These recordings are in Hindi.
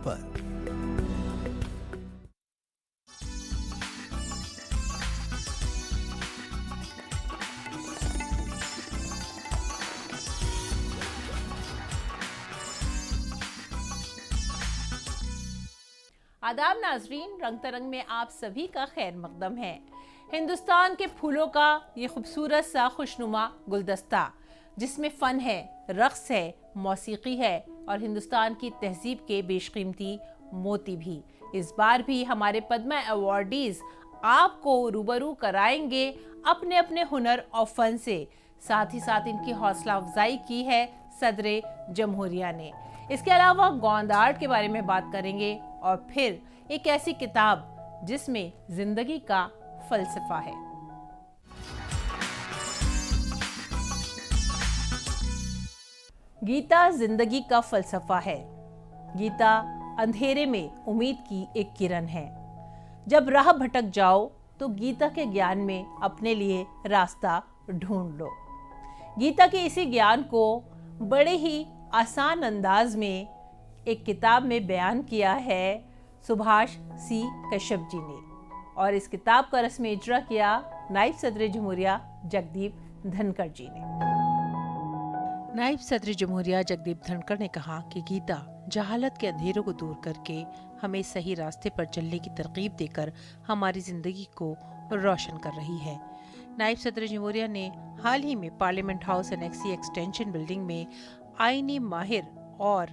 पर। आदाब नाजरीन, रंग तरंग में आप सभी का खैर मकदम है। हिंदुस्तान के फूलों का ये खूबसूरत सा खुशनुमा गुलदस्ता जिसमें फ़न है, रक़्स है, मौसीकी है और हिंदुस्तान की तहजीब के बेशकीमती मोती भी। इस बार भी हमारे पद्मा अवॉर्डीज़ आपको रूबरू कराएंगे अपने अपने हुनर और फ़न से। साथ ही साथ इनकी हौसला अफजाई की है सदरे जमहूरिया ने। इसके अलावा गोंद आर्ट के बारे में बात करेंगे और फिर एक ऐसी किताब जिसमें जिंदगी का फलसफा है। गीता जिंदगी का फलसफा है। गीता अंधेरे में उम्मीद की एक किरण है। जब राह भटक जाओ तो गीता के ज्ञान में अपने लिए रास्ता ढूंढ लो। गीता के इसी ज्ञान को बड़े ही आसान अंदाज में एक किताब में बयान किया है सुभाष सी कश्यप जी ने, और इस किताब का रस्म इजरा किया नायब सदर जमहूरिया जगदीप धनखड़ जी ने। नायब सदर जमहूरिया जगदीप धनखड़ ने कहा कि गीता जहालत के अंधेरों को दूर करके हमें सही रास्ते पर चलने की तरकीब देकर हमारी जिंदगी को रोशन कर रही है। नायब सदर जमहूरिया ने हाल ही में parliament house annexe extension building में आईनी माहिर और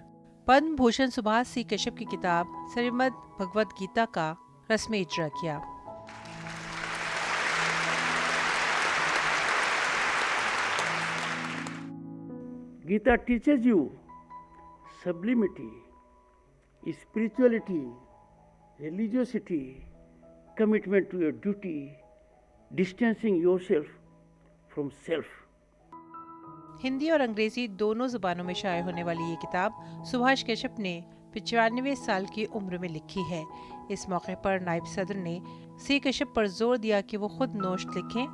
पद्म भूषण सुभाष सी कश्यप की किताब श्रीमद् भगवद गीता का रस्म इजरा किया। Gita teaches you sublimity, spirituality, religiosity, commitment to your duty, distancing yourself from self. Hindi और अंग्रेजी दोनों जुबानों में शाये होने वाली ये किताब सुभाष कश्यप ने 95 साल की उम्र में लिखी है। इस मौके पर नायब सदर ने सी कश्यप पर जोर दिया कि वो खुद नोश्त लिखें।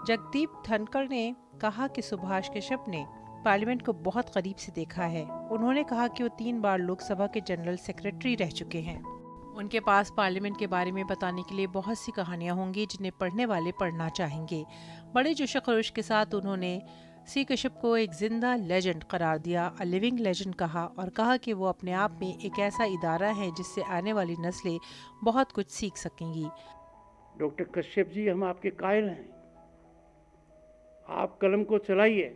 जगदीप धनखड़ ने कहा कि सुभाष कश्यप ने पार्लियामेंट को बहुत करीब से देखा है। उन्होंने कहा कि वो 3 बार लोकसभा के जनरल सेक्रेटरी रह चुके हैं। उनके पास पार्लियामेंट के बारे में बताने के लिए बहुत सी कहानियां होंगी जिन्हें पढ़ने वाले पढ़ना चाहेंगे। बड़े जोश खरोश के साथ उन्होंने सी कश्यप को एक जिंदा लेजेंड करार दिया, अ लिविंग लेजेंड कहा, और कहा कि वो अपने आप में एक ऐसा इदारा है जिससे आने वाली नस्लें बहुत कुछ सीख सकेंगी। डॉक्टर कश्यप जी, हम आपके कायल हैं। आप कलम को चलाइए,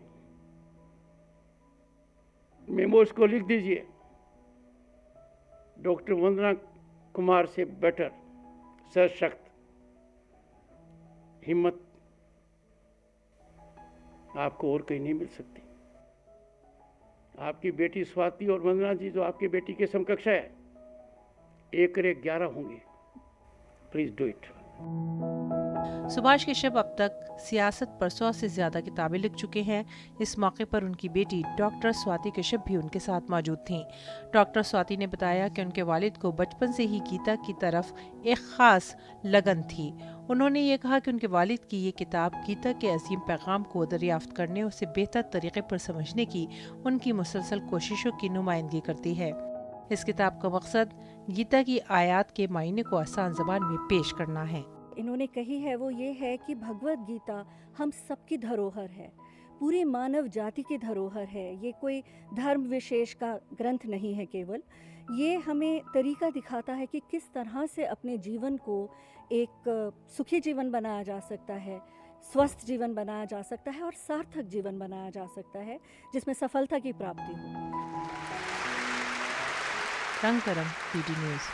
मेमोज को लिख दीजिए। डॉक्टर वंदना कुमार से बेटर, सशक्त, हिम्मत आपको और कहीं नहीं मिल सकती। आपकी बेटी स्वाति और वंदना जी जो आपकी बेटी के समकक्ष है, 1-11 होंगे। Please do it. Subhash Kashyap अब तक सियासत पर 100 से ज्यादा किताबें लिख चुके हैं। इस मौके पर उनकी बेटी डॉक्टर स्वाति कश्यप भी उनके साथ मौजूद थीं। डॉक्टर स्वाति ने बताया कि उनके वालिद को बचपन से ही गीता की तरफ एक खास लगन थी। उन्होंने ये कहा कि उनके वालिद की ये किताब गीता के अजीम पैगाम को दरियाफ्त करने, उसे बेहतर तरीके पर समझने की उनकी मुसलसल कोशिशों की नुमाइंदगी करती है। इस किताब का मकसद गीता की आयात के मायने को आसान ज़बान में पेश करना है। इन्होंने कही है वो ये है कि भगवद गीता हम सबकी धरोहर है, पूरी मानव जाति की धरोहर है। ये कोई धर्म विशेष का ग्रंथ नहीं है केवल, ये हमें तरीका दिखाता है कि किस तरह से अपने जीवन को एक सुखी जीवन बनाया जा सकता है, स्वस्थ जीवन बनाया जा सकता है और सार्थक जीवन बनाया जा सकता है जिसमें सफलता की प्राप्ति हो। रंग तरंग पीडी न्यूज़।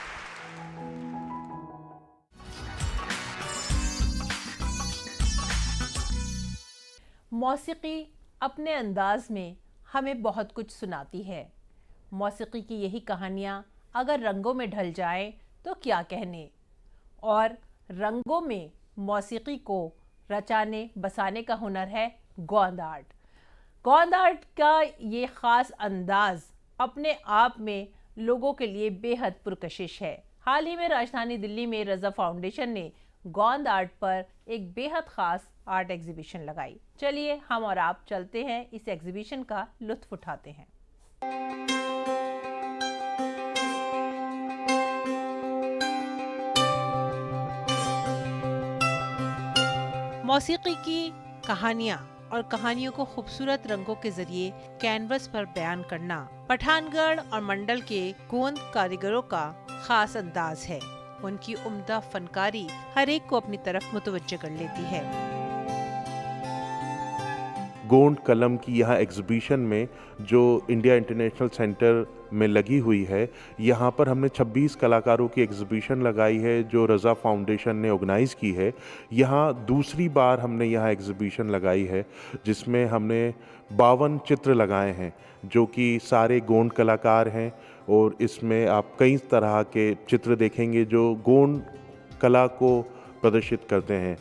मौसीकी अपने अंदाज में हमें बहुत कुछ सुनाती है। मौसीकी की यही कहानियाँ अगर रंगों में ढल जाएं तो क्या कहने, और रंगों में मौसीकी को रचाने बसाने का हुनर है गोंद आर्ट। गोंद आर्ट का ये ख़ास अंदाज अपने आप में लोगों के लिए बेहद पुरकशिश है। हाल ही में राजधानी दिल्ली में रज़ा फाउंडेशन ने गोंद आर्ट पर एक बेहद ख़ास आर्ट एग्जीबिशन लगाई। चलिए हम और आप चलते हैं, इस एग्जीबिशन का लुत्फ़ उठाते हैं। मौसीकी की कहानियाँ और कहानियों को खूबसूरत रंगों के जरिए कैनवस पर बयान करना पठानगढ़ और मंडल के गोंद कारीगरों का खास अंदाज है। उनकी उम्दा फनकारी हर एक को अपनी तरफ मुतवज्जह कर लेती है। गोंड कलम की यहाँ एग्जीबिशन में जो इंडिया इंटरनेशनल सेंटर में लगी हुई है, यहाँ पर हमने 26 कलाकारों की एग्जीबिशन लगाई है जो रज़ा फाउंडेशन ने ऑर्गेनाइज़ की है। यहाँ दूसरी बार हमने यहाँ एग्जीबिशन लगाई है जिसमें हमने 52 चित्र लगाए हैं जो कि सारे गोंड कलाकार हैं, और इसमें आप कई तरह के चित्र देखेंगे जो गोंड कला को प्रदर्शित करते हैं।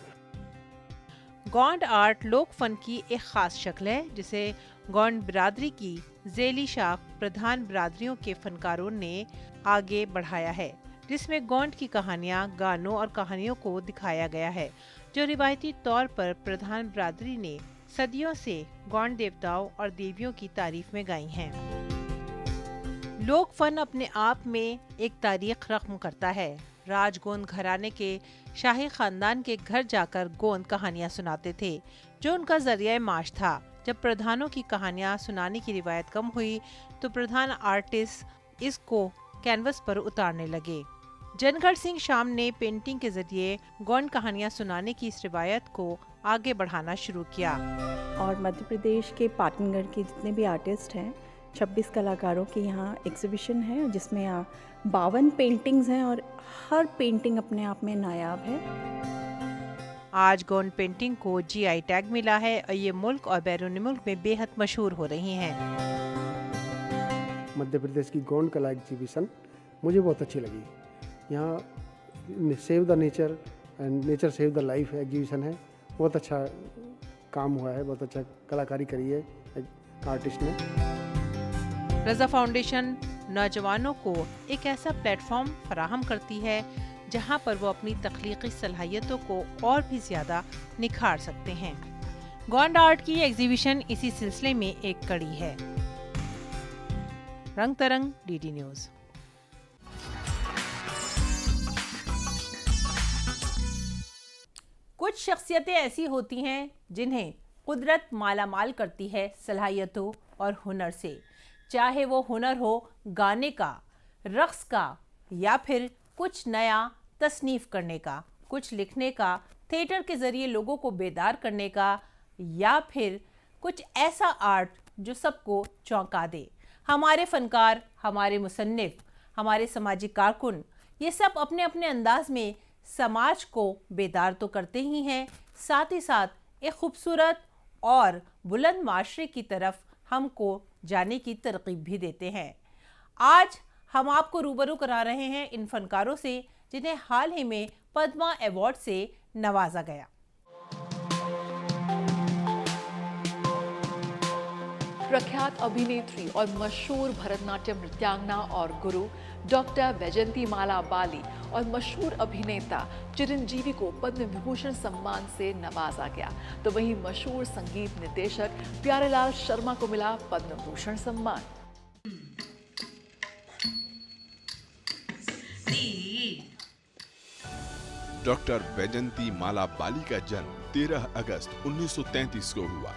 गोंड आर्ट लोक फन की एक खास शक्ल है जिसे गोंड बिरादरी की ज़ेली शाख प्रधान बिरादरियों के फनकारों ने आगे बढ़ाया है, जिसमें गोंड की कहानियाँ, गानों और कहानियों को दिखाया गया है जो रिवायती तौर पर प्रधान बिरादरी ने सदियों से गोंड देवताओं और देवियों की तारीफ में गाई हैं। लोक फन अपने आप में एक तारीख रकम करता है। राजगोंद घराने के शाही खानदान के घर जाकर गोंद कहानियां सुनाते थे जो उनका जरिया माश था। जब प्रधानों की कहानियां सुनाने की रिवायत कम हुई तो प्रधान आर्टिस्ट इसको कैनवस पर उतारने लगे। जनगढ़ सिंह शाम ने पेंटिंग के जरिए गोंड कहानियां सुनाने की इस रिवायत को आगे बढ़ाना शुरू किया। और मध्य प्रदेश के पाटनगढ़ के जितने भी आर्टिस्ट हैं, 26 कलाकारों की यहाँ एग्जीबिशन है जिसमें 52 पेंटिंग्स हैं और हर पेंटिंग अपने आप में नायाब है। आज गोंड पेंटिंग को जीआई टैग मिला है और ये मुल्क और बैरून मुल्क में बेहद मशहूर हो रही हैं। मध्य प्रदेश की गोंड कला एग्जीबिशन मुझे बहुत अच्छी लगी। यहाँ save the nature and nature save the life exhibition है। बहुत अच्छा काम हुआ है, बहुत अच्छा कलाकारी करी है आर्टिस्ट ने। रज़ा फाउंडेशन नौजवानों को एक ऐसा प्लेटफॉर्म फराहम करती है जहां पर वो अपनी तख्लीकी सलाहियतों को और भी ज्यादा निखार सकते हैं। गोंड आर्ट की एग्जीबिशन इसी सिलसिले में एक कड़ी है। रंग तरंग, डीडी न्यूज। कुछ शख्सियतें ऐसी होती हैं जिन्हें कुदरत मालामाल करती है सलाहियतों और हुनर से, चाहे वो हुनर हो गाने का, रक्स का, या फिर कुछ नया तसनीफ करने का, कुछ लिखने का, थिएटर के जरिए लोगों को बेदार करने का, या फिर कुछ ऐसा आर्ट जो सबको चौंका दे। हमारे फनकार, हमारे मुसन्निफ, हमारे समाजी कारकुन, ये सब अपने अपने अंदाज में समाज को बेदार तो करते ही हैं, साथ ही साथ एक खूबसूरत और बुलंद माशरे की तरफ हमको जाने की तरकीब भी देते हैं। आज हम आपको रूबरू करा रहे हैं इन फनकारों से जिन्हें हाल ही में पद्मा अवार्ड से नवाजा गया। प्रख्यात अभिनेत्री और मशहूर भरतनाट्यम नृत्यांगना और गुरु डॉक्टर वैजयंती माला बाली और मशहूर अभिनेता चिरंजीवी को पद्म विभूषण सम्मान से नवाजा गया, तो वहीं मशहूर संगीत निर्देशक प्यारेलाल शर्मा को मिला पद्म भूषण सम्मान। डॉक्टर वैजयंती माला बाली का जन्म 13 अगस्त 1933 को हुआ।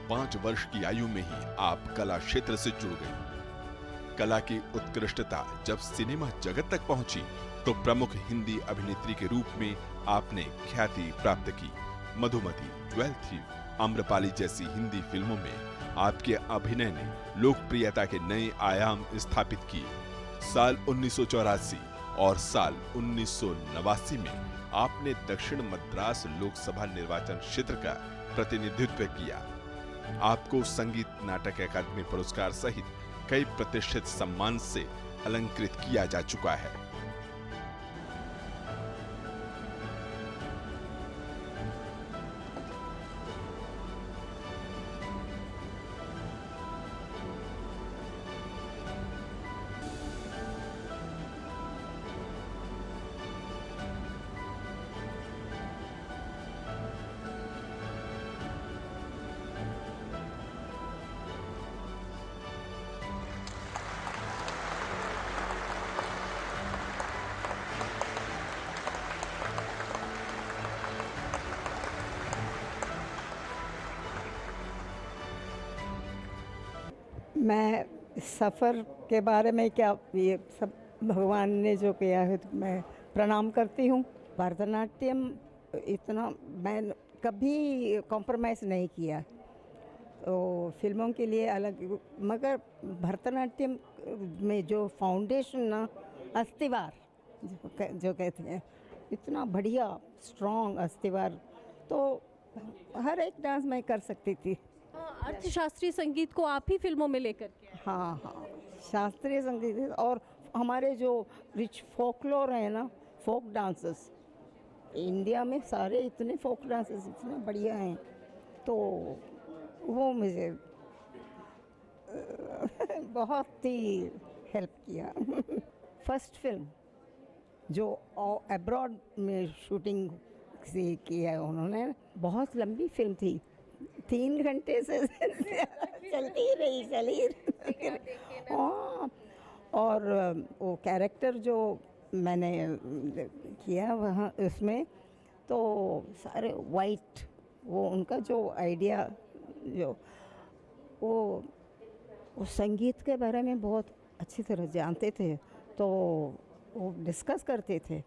5 वर्ष की आयु में ही आप कला क्षेत्र से जुड़ गई। कला की उत्कृष्टता जब सिनेमा जगत तक पहुंची तो प्रमुख हिंदी अभिनेत्री के रूप में आपने ख्याति प्राप्त की। मधुमती, 12th Feud, आम्रपाली जैसी हिंदी फिल्मों में आपके अभिनय ने लोकप्रियता के नए आयाम स्थापित किए। साल 1984 और साल 1989 में आपने दक्षिण मद्रास लोकसभा निर्वाचन क्षेत्र का प्रतिनिधित्व किया। आपको संगीत नाटक अकादमी पुरस्कार सहित कई प्रतिष्ठित सम्मान से अलंकृत किया जा चुका है। मैं सफ़र के बारे में क्या, ये सब भगवान ने जो किया है तो मैं प्रणाम करती हूँ। भरतनाट्यम इतना मैं कभी कॉम्प्रोमाइज़ नहीं किया, तो फिल्मों के लिए अलग, मगर भरतनाट्यम में जो फाउंडेशन ना, अस्तिवार जो कहते हैं, इतना बढ़िया स्ट्रॉन्ग अस्तिवार, तो हर एक डांस मैं कर सकती थी। अर्थशास्त्रीय संगीत को आप ही फिल्मों में लेकर के आए। हाँ, शास्त्रीय संगीत और हमारे जो रिच फोकलोर है ना, फोक डांसेस, इंडिया में सारे इतने फोक डांसेस इतने बढ़िया हैं, तो वो मुझे बहुत ही हेल्प किया। फर्स्ट फिल्म जो अब्रॉड में शूटिंग से किया है उन्होंने, बहुत लंबी फिल्म थी, 3 घंटे से चलती रही। हाँ, और वो कैरेक्टर जो मैंने किया वहाँ उसमें, तो सारे वाइट, वो उनका जो आइडिया, जो वो संगीत के बारे में बहुत अच्छी तरह जानते थे, तो वो डिस्कस करते थे।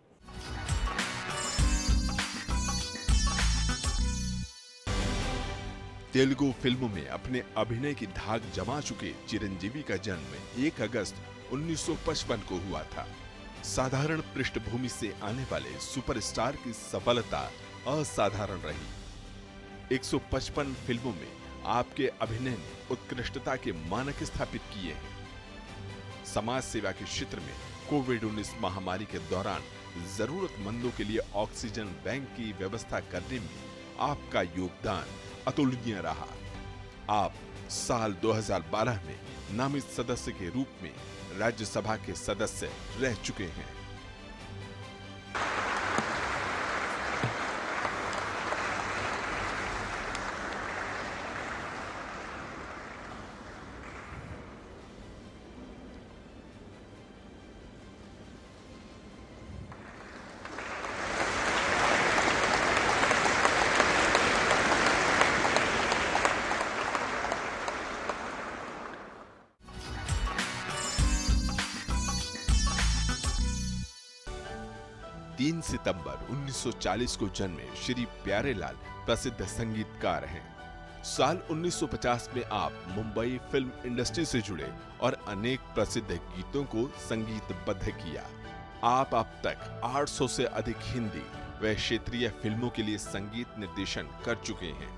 तेलुगु फिल्मों में अपने अभिनय की धाक जमा चुके चिरंजीवी का जन्म 1 अगस्त 1955 को हुआ था। साधारण पृष्ठभूमि से आने वाले सुपरस्टार की सफलता असाधारण रही। 155 फिल्मों में आपके अभिनय ने उत्कृष्टता के मानक स्थापित किए हैं। समाज सेवा के क्षेत्र में कोविड-19 महामारी के दौरान जरूरतमंदों के लिए ऑक्सीजन बैंक की व्यवस्था करने में आपका योगदान अतुलनीय रहा। आप साल 2012 में नामित सदस्य के रूप में राज्यसभा के सदस्य रह चुके हैं। तीन सितंबर 1940 को जन्मे श्री प्यारेलाल प्रसिद्ध संगीतकार हैं। साल 1950 में आप मुंबई फिल्म इंडस्ट्री से जुड़े और अनेक प्रसिद्ध गीतों को संगीतबद्ध किया। आप अब तक 800 से अधिक हिंदी व क्षेत्रीय फिल्मों के लिए संगीत निर्देशन कर चुके हैं।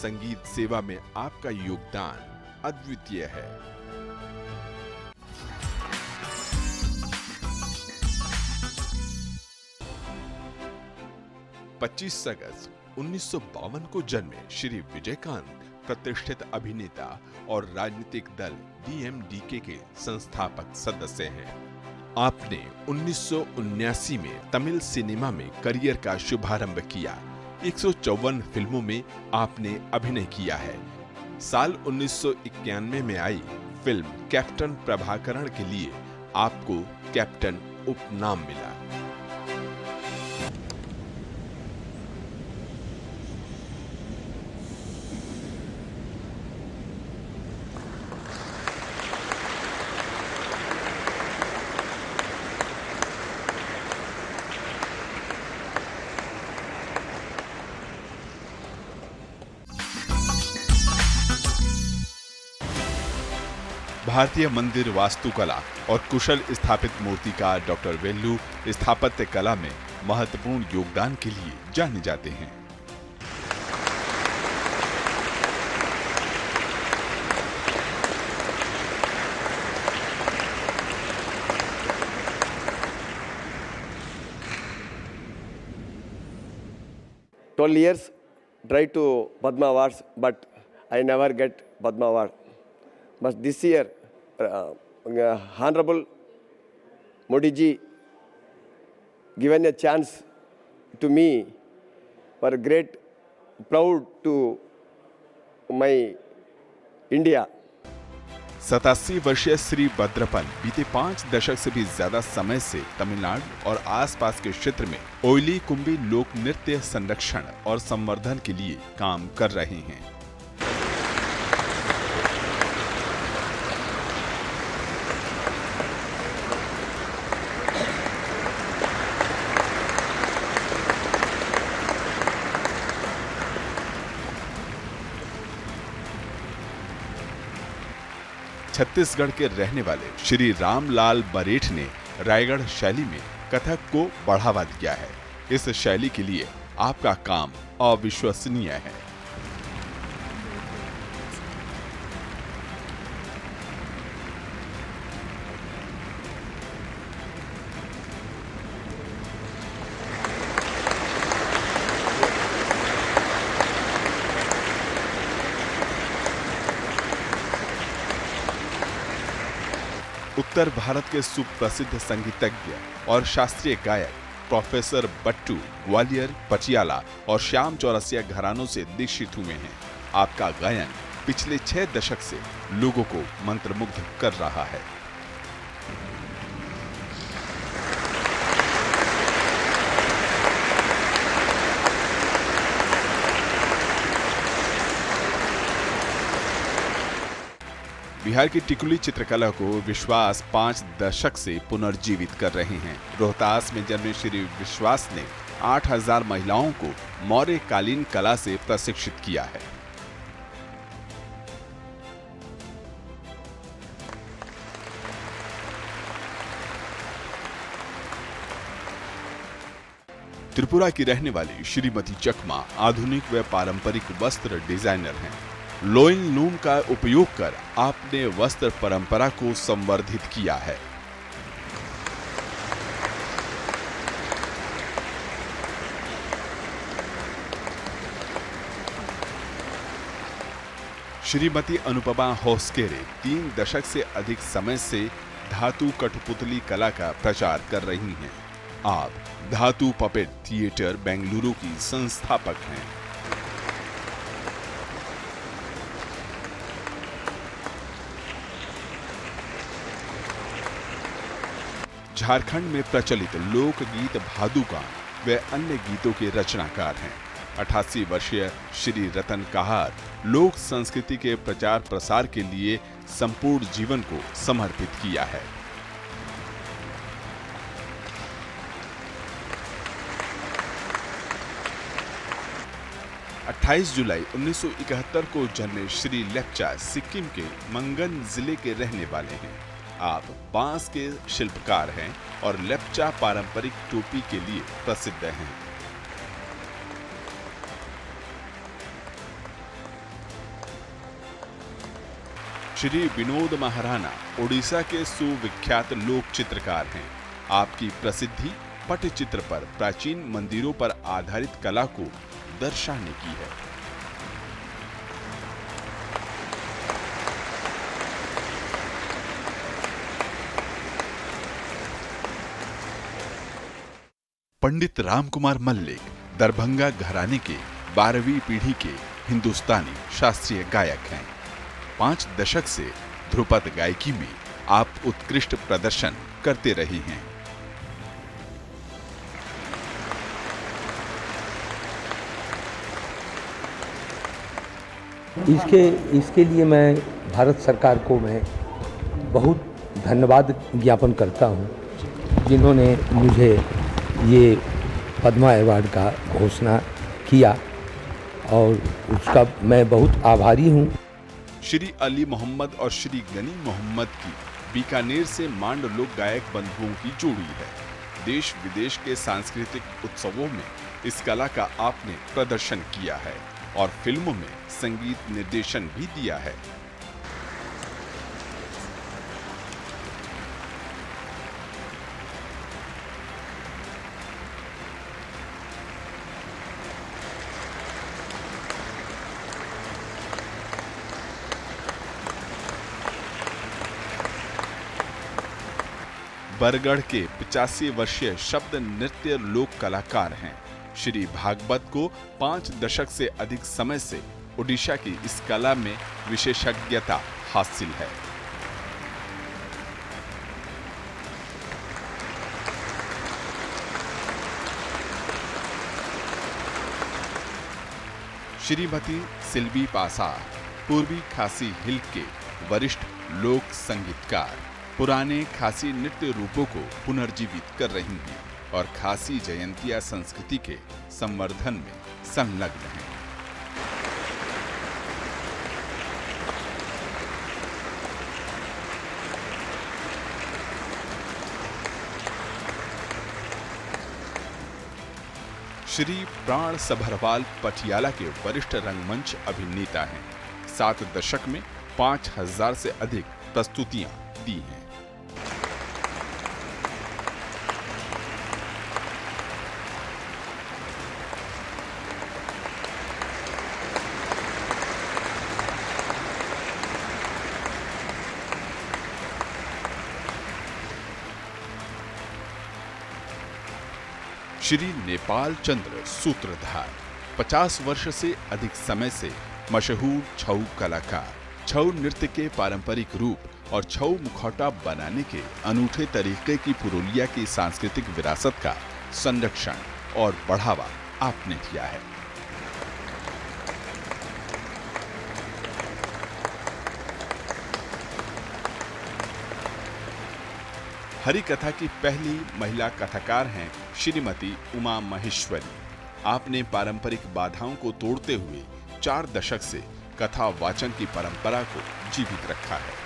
संगीत सेवा में आपका योगदान अद्वितीय है। 25 अगस्त 1952 को जन्मे श्री विजयकांत प्रतिष्ठित अभिनेता और राजनीतिक दल DMDK के संस्थापक सदस्य हैं। आपने 1979 में तमिल सिनेमा में करियर का शुभारंभ किया। 154 फिल्मों में आपने अभिनय किया है। साल 1991 में आई फिल्म कैप्टन प्रभाकरण के लिए आपको कैप्टन उपनाम मिला। भारतीय मंदिर वास्तुकला और कुशल स्थापित मूर्तिकार डॉक्टर वेल्लू स्थापत्य कला में महत्वपूर्ण योगदान के लिए जाने जाते हैं। Twelve years tried to Padma Awards, but I never get Padma Award. But this year, Honorable Modi ji given a chance to me for great proud to my India. 87 वर्षीय श्री भद्रपन बीते 5 दशक से भी ज्यादा समय से तमिलनाडु और आसपास के क्षेत्र में ओइली कुंभी लोक नृत्य संरक्षण और संवर्धन के लिए काम कर रहे हैं। छत्तीसगढ़ के रहने वाले श्री रामलाल बरेठ ने रायगढ़ शैली में कथक को बढ़ावा दिया है। इस शैली के लिए आपका काम अविश्वसनीय है। उत्तर भारत के सुप्रसिद्ध संगीतज्ञ और शास्त्रीय गायक प्रोफेसर बट्टू ग्वालियर, पटियाला और श्याम चौरसिया घरानों से दीक्षित हुए हैं। आपका गायन पिछले 6 दशक से लोगों को मंत्रमुग्ध कर रहा है। बिहार की टिकुली चित्रकला को विश्वास 5 दशक से पुनर्जीवित कर रहे हैं। रोहतास में जन्मे श्री विश्वास ने 8000 महिलाओं को मौर्य कालीन कला से प्रशिक्षित किया है। त्रिपुरा की रहने वाली श्रीमती चकमा आधुनिक व पारंपरिक वस्त्र डिजाइनर हैं। लोइंग लूम का उपयोग कर आपने वस्त्र परंपरा को संवर्धित किया है। श्रीमती अनुपमा होस्केरे 3 दशक से अधिक समय से धातु कठपुतली कला का प्रचार कर रही हैं। आप धातु पपेट थिएटर बेंगलुरु की संस्थापक हैं। झारखंड में प्रचलित लोकगीत भादुका व अन्य गीतों के रचनाकार हैं। 88 वर्षीय श्री रतन कहार लोक संस्कृति के प्रचार प्रसार के लिए संपूर्ण जीवन को समर्पित किया है। जुलाई 1971 को जन्मे श्री लेप्चा सिक्किम के मंगन जिले के रहने वाले हैं। आप बांस के शिल्पकार हैं और लेप्चा पारंपरिक टोपी के लिए प्रसिद्ध हैं। श्री विनोद महाराणा ओडिशा के सुविख्यात लोक चित्रकार हैं। आपकी प्रसिद्धि पटचित्र पर प्राचीन मंदिरों पर आधारित कला को दर्शाने की है। पंडित रामकुमार मल्लिक दरभंगा घराने के 12वीं पीढ़ी के हिंदुस्तानी शास्त्रीय गायक हैं। 5 दशक से ध्रुपद गायकी में आप उत्कृष्ट प्रदर्शन करते रहे हैं। इसके लिए मैं भारत सरकार को मैं बहुत धन्यवाद ज्ञापन करता हूं, जिन्होंने मुझे ये पद्मा अवार्ड का घोषणा किया और उसका मैं बहुत आभारी हूं। श्री अली मोहम्मद और श्री गनी मोहम्मद की बीकानेर से मांड लोक गायक बंधुओं की जोड़ी है। देश विदेश के सांस्कृतिक उत्सवों में इस कला का आपने प्रदर्शन किया है और फिल्मों में संगीत निर्देशन भी दिया है। बरगढ़ के 85 वर्षीय शब्द नृत्य लोक कलाकार हैं। श्री भागवत को 5 दशक से अधिक समय से ओडिशा की इस कला में विशेषज्ञता हासिल है। श्रीमती सिल्वी पासा पूर्वी खासी हिल के वरिष्ठ लोक संगीतकार पुराने खासी नृत्य रूपों को पुनर्जीवित कर रही हैं और खासी जयंतिया संस्कृति के संवर्धन में संलग्न हैं। श्री प्राण सभरवाल पटियाला के वरिष्ठ रंगमंच अभिनेता हैं। 7 दशक में 5000 से अधिक प्रस्तुतियां दी हैं। श्री नेपाल चंद्र सूत्रधार 50 वर्ष से अधिक समय से मशहूर छऊ कलाकार, छऊ नृत्य के पारंपरिक रूप और छऊ मुखौटा बनाने के अनूठे तरीके की पुरुलिया की सांस्कृतिक विरासत का संरक्षण और बढ़ावा आपने दिया है। हरि कथा की पहली महिला कथाकार हैं श्रीमती उमा महेश्वरी। आपने पारंपरिक बाधाओं को तोड़ते हुए 4 दशक से कथा वाचन की परंपरा को जीवित रखा है।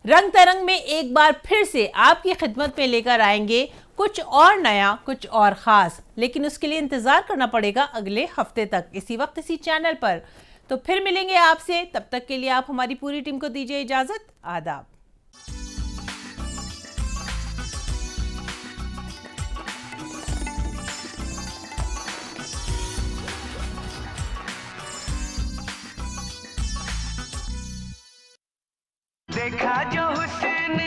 रंग तरंग में एक बार फिर से आपकी खिदमत में लेकर आएंगे कुछ और नया, कुछ और खास, लेकिन उसके लिए इंतजार करना पड़ेगा अगले हफ्ते तक इसी वक्त इसी चैनल पर। तो फिर मिलेंगे आपसे, तब तक के लिए आप हमारी पूरी टीम को दीजिए इजाजत। आदाब। देखा जो हुस्न